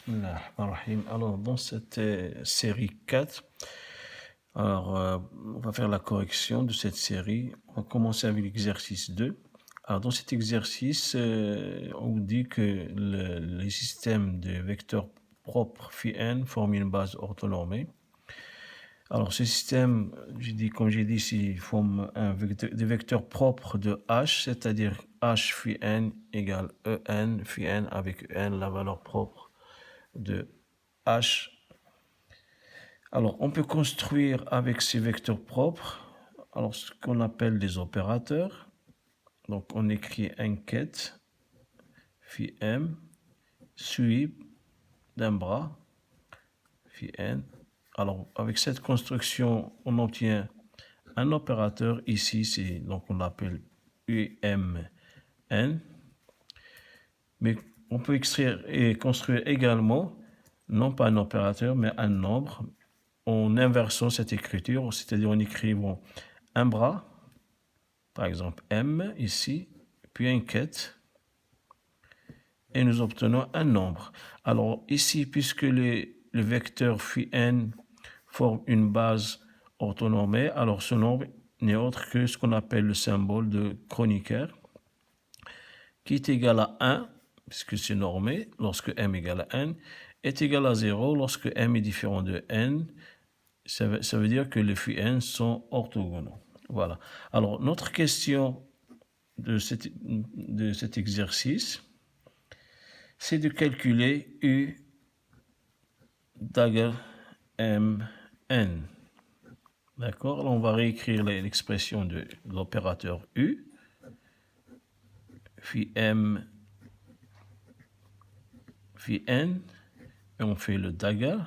Bismillahirrahmanirrahim. Alors, dans cette série 4, on va faire la correction de cette série. On va commencer avec l'exercice 2. Alors, dans cet exercice, on vous dit que les systèmes de vecteurs propres phi n forment une base orthonormée. Alors, ce système, comme j'ai dit ici, forme des vecteurs propres de h, c'est-à-dire h phi n égale en phi n avec en, la valeur propre de h. Alors, on peut construire avec ces vecteurs propres alors ce qu'on appelle des opérateurs. Donc, on écrit enquête phi m suivi d'un bras phi n. Alors, avec cette construction, on obtient un opérateur ici, donc on l'appelle umn. Mais on peut extraire et construire également, non pas un opérateur, mais un nombre, en inversant cette écriture, c'est-à-dire en écrivant un bras, par exemple m ici, puis une quête, et nous obtenons un nombre. Alors ici, puisque le vecteur phi n forme une base orthonormée, alors ce nombre n'est autre que ce qu'on appelle le symbole de Kronecker, qui est égal à 1, puisque c'est normé, lorsque m égale à n, est égal à 0 lorsque m est différent de n. Ça veut dire que les phi n sont orthogonaux. Voilà. Alors, notre question de cet exercice, c'est de calculer U dagger m n. D'accord? Alors, on va réécrire l'expression de l'opérateur U. Phi m phi n, et on fait le dagger.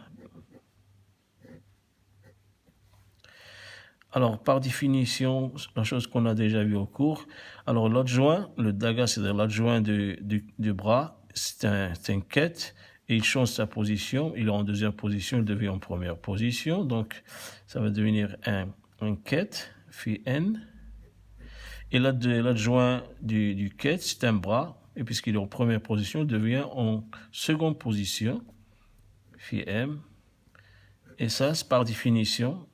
Alors, par définition, la chose qu'on a déjà vue au cours, alors l'adjoint, le dagger, c'est-à-dire l'adjoint du bras, c'est un quête, et il change sa position, il est en deuxième position, il devient en première position, donc ça va devenir un quête, phi n, et l'adjoint du quête, c'est un bras, et puisqu'il est en première position, il devient en seconde position, phi m, et ça, c'est par définition.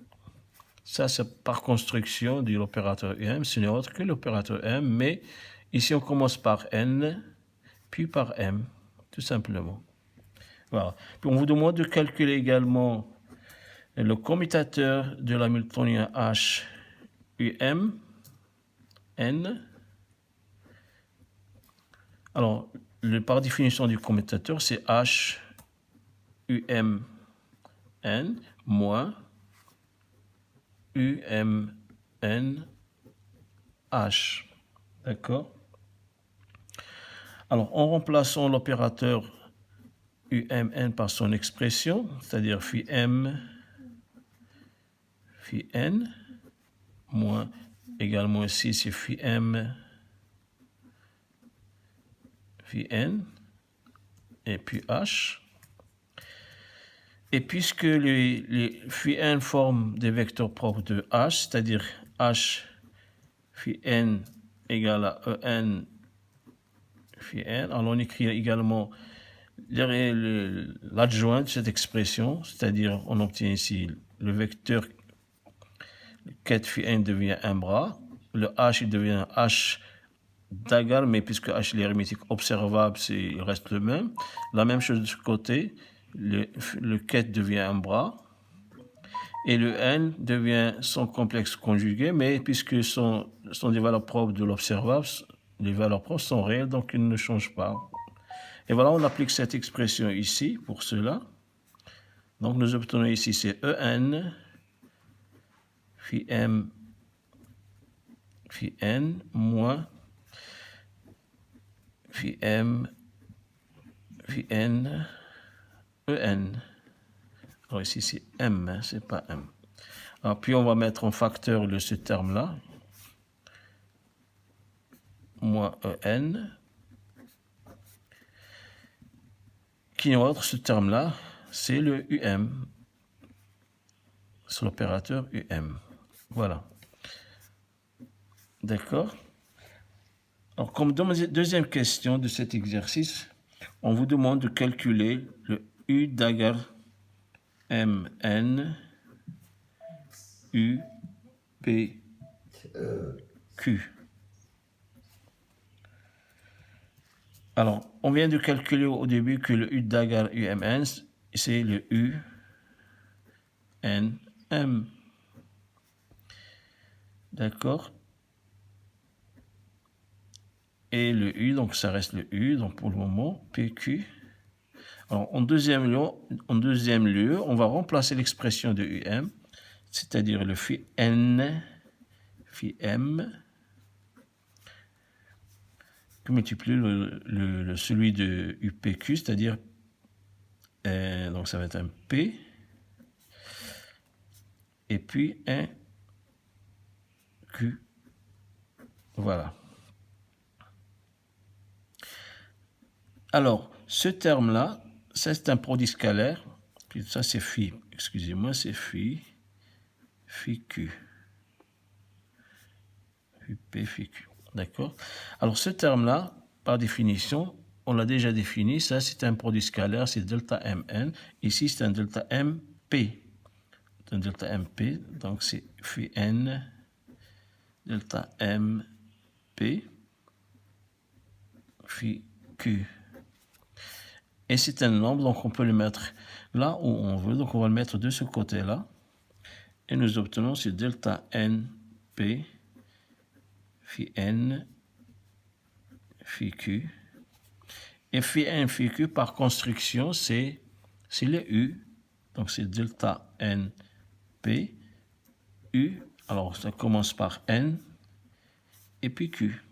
Ça, c'est par construction de l'opérateur m, ce n'est autre que l'opérateur m, mais ici on commence par n, puis par m, tout simplement. Voilà. Puis on vous demande de calculer également le commutateur de l'hamiltonien h um n. Alors, par définition du commutateur, c'est h um n moins umn h. D'accord? Alors, en remplaçant l'opérateur umn par son expression, c'est-à-dire phi m phi n, moins également ici, c'est phi m phi n, et puis h. Et puisque les phi n forment des vecteurs propres de h, c'est-à-dire h phi n égale à en phi n, alors on écrit également l'adjoint de cette expression, c'est-à-dire on obtient ici le vecteur quête phi n devient un bras, le h il devient h dagger, mais puisque h est hermétique observable, il reste le même. La même chose de ce côté, le quête devient un bras, et le n devient son complexe conjugué, mais puisque sont des valeurs propres de l'observable, les valeurs propres sont réelles, donc ils ne changent pas. Et voilà, on applique cette expression ici pour cela. Donc nous obtenons ici, c'est en phi m phi n moins phi m phi n en. Alors ici, c'est m, c'est pas m. Alors puis on va mettre en facteur de ce terme-là, moins en, qui est autre, ce terme-là, c'est le um, c'est l'opérateur um. Voilà. D'accord? Alors, comme deuxième question de cet exercice, on vous demande de calculer le U d'Agar MN U P Q. Alors, on vient de calculer au début que le U d'Agar UMN, c'est le U N M. D'accord? Et le U, donc ça reste le U, donc pour le moment, PQ. Alors, en deuxième lieu, on va remplacer l'expression de UM, c'est-à-dire le phi N, phi M, qui multiplie celui de UPQ, c'est-à-dire, donc ça va être un P, et puis un Q. Voilà. Alors, ce terme-là, ça c'est un produit scalaire, puis ça c'est phi, excusez-moi, c'est phi Q. Phi P, phi Q. D'accord? Alors, ce terme-là, par définition, on l'a déjà défini, ça c'est un produit scalaire, c'est delta Mn. Ici, c'est un delta Mp. Un delta Mp, donc c'est phi n delta Mp phi Q. Et c'est un nombre, donc on peut le mettre là où on veut, donc on va le mettre de ce côté-là. Et nous obtenons ce delta Np phi n phi Q. Et phi n phi Q par construction, c'est le U. Donc c'est delta Np U. Alors ça commence par N et puis Q.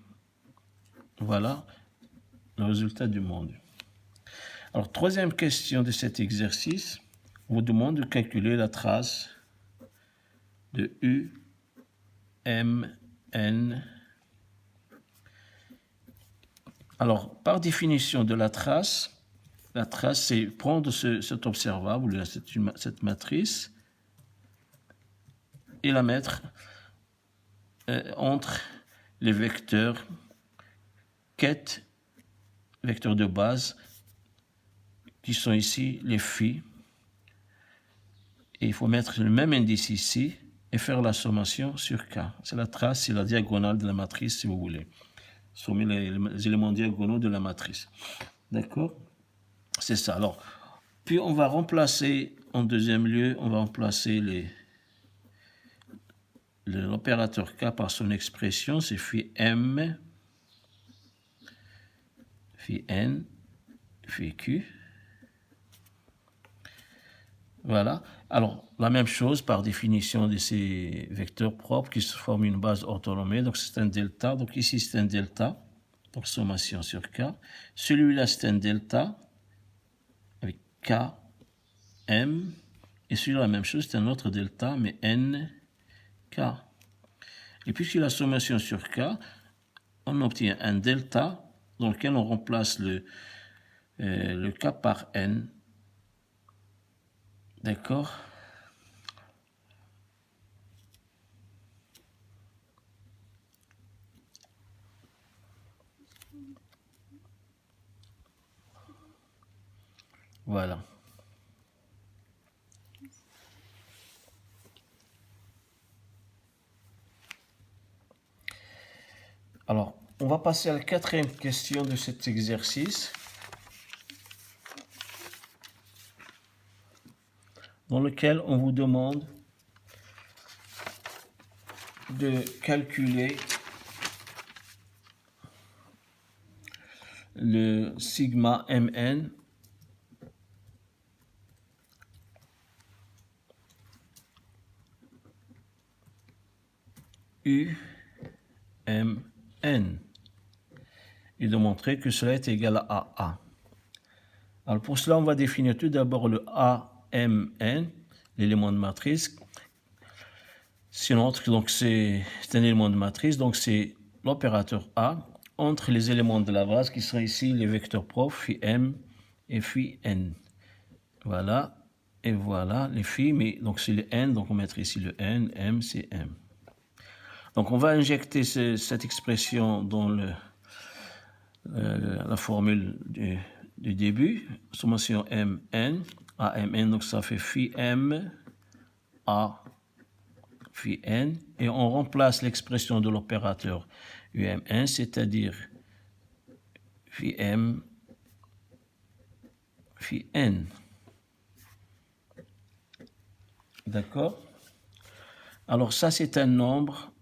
Voilà le résultat du monde. Alors, troisième question de cet exercice, on vous demande de calculer la trace de U, M, N. Alors, par définition de la trace, c'est prendre cet observable, cette matrice, et la mettre entre les vecteurs quête, vecteurs de base, qui sont ici les phi. Et il faut mettre le même indice ici et faire la sommation sur K. C'est la trace, c'est la diagonale de la matrice, si vous voulez. Sommer les éléments diagonaux de la matrice. D'accord? C'est ça. Alors, puis on va remplacer, en deuxième lieu, on va remplacer l'opérateur K par son expression, c'est phi M, phi N, phi Q. Voilà. Alors, la même chose par définition de ces vecteurs propres qui se forment une base orthonormée. Donc, c'est un delta. Donc, ici, c'est un delta. Donc, sommation sur K. Celui-là, c'est un delta avec K, M. Et celui-là, la même chose, c'est un autre delta, mais N, K. Et puis, sur la sommation sur K, on obtient un delta dans lequel on remplace le K par N. D'accord? Voilà. Alors, on va passer à la quatrième question de cet exercice, dans lequel on vous demande de calculer le sigma Mn U M N et de montrer que cela est égal à A. Alors pour cela, on va définir tout d'abord le AMN, l'élément de matrice. Donc c'est un élément de matrice, donc c'est l'opérateur A entre les éléments de la base qui sont ici les vecteurs propres, phi M et phi N. Voilà, et voilà les phi, mais donc c'est le N, donc on va mettre ici le N, M, c'est M. Donc on va injecter cette expression dans la formule du début, sommation mn, AMN, donc ça fait phi m, A, phi n, et on remplace l'expression de l'opérateur UM1, c'est-à-dire phi m, phi n. D'accord? Alors ça, c'est un nombre.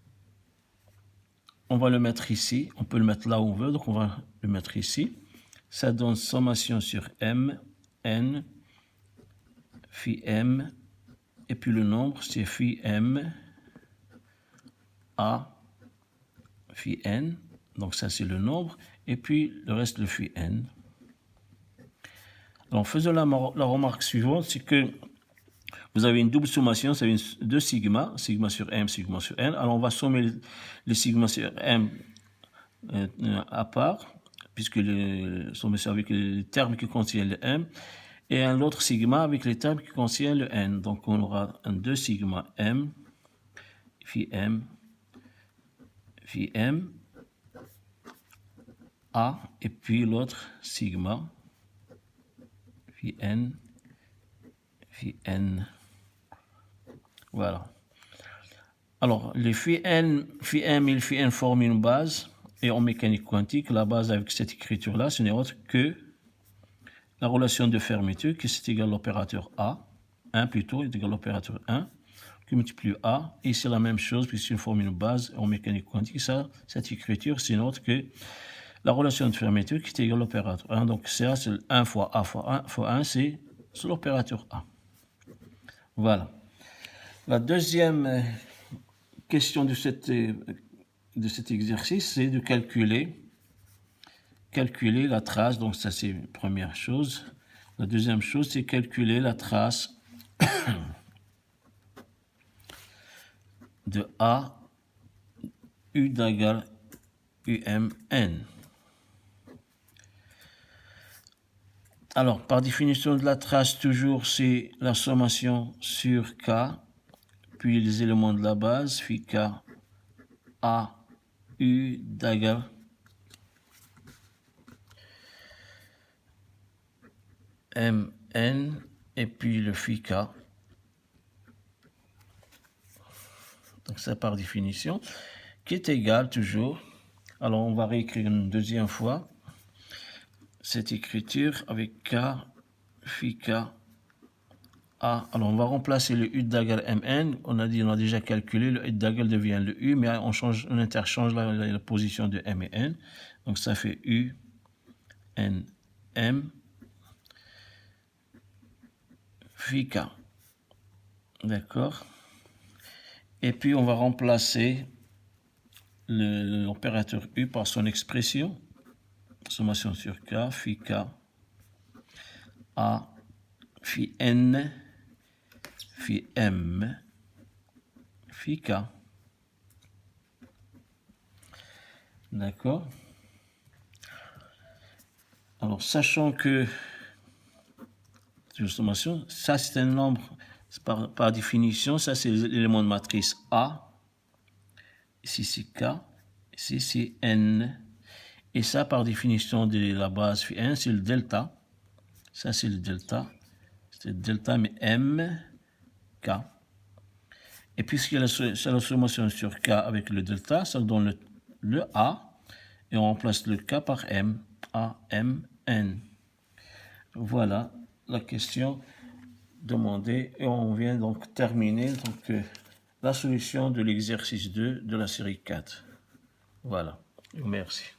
On va le mettre ici. On peut le mettre là où on veut, donc on va le mettre ici. Ça donne sommation sur m, n, phi m, et puis le nombre, c'est phi m, a, phi n. Donc ça, c'est le nombre. Et puis le reste, le phi n. Alors, faisons la remarque suivante, c'est que vous avez une double sommation, ça veut dire 2 sigma, sigma sur m, sigma sur n. Alors, on va sommer les sigma sur m à part, puisque le sommation avec les termes qui contiennent le m, et un autre sigma avec les termes qui contiennent le n. Donc, on aura un 2 sigma m, phi m, a, et puis l'autre sigma, phi n. Voilà. Alors, les phi m et le phi n forment une base, et en mécanique quantique, la base avec cette écriture-là, ce n'est autre que la relation de fermeture, qui est égale à l'opérateur A, 1 plutôt, est égal à l'opérateur 1, qui multiplie A, et c'est la même chose, puisqu'il forme une base en mécanique quantique. Ça, cette écriture, c'est autre que la relation de fermeture, qui est égale à l'opérateur 1. Donc, ça, c'est 1 fois A fois 1, c'est l'opérateur A. Voilà. La deuxième question de cet exercice, c'est de calculer la trace. Donc ça, c'est la première chose. La deuxième chose, c'est calculer la trace de A U égale UMN. Alors, par définition de la trace, toujours, c'est la sommation sur K, puis les éléments de la base, phi K, A, U égale MN, et puis le phi K. Donc, ça par définition, qui est égal toujours. Alors, on va réécrire une deuxième fois cette écriture avec K, phi K, A. Alors, on va remplacer le U d'Agal Mn. On a déjà calculé, le U d'Agal devient le U, mais on interchange la position de M et N. Donc, ça fait U, N, M, phi K. D'accord? Et puis, on va remplacer l'opérateur U par son expression. Sommation sur K, phi K, A, phi N, phi M, phi K. D'accord? Alors, sachant que sommation, ça c'est un nombre, par définition, ça c'est l'élément de matrice A. Ici c'est K, ici c'est N. Et ça, par définition de la base phi n, c'est le delta. Ça c'est le delta. C'est le delta, mais M, K. Et puisqu'il y a la sommation sur K avec le delta, ça donne le A, et on remplace le K par M, A, M, N. Voilà la question demandée, et on vient donc terminer la solution de l'exercice 2 de la série 4. Voilà, merci.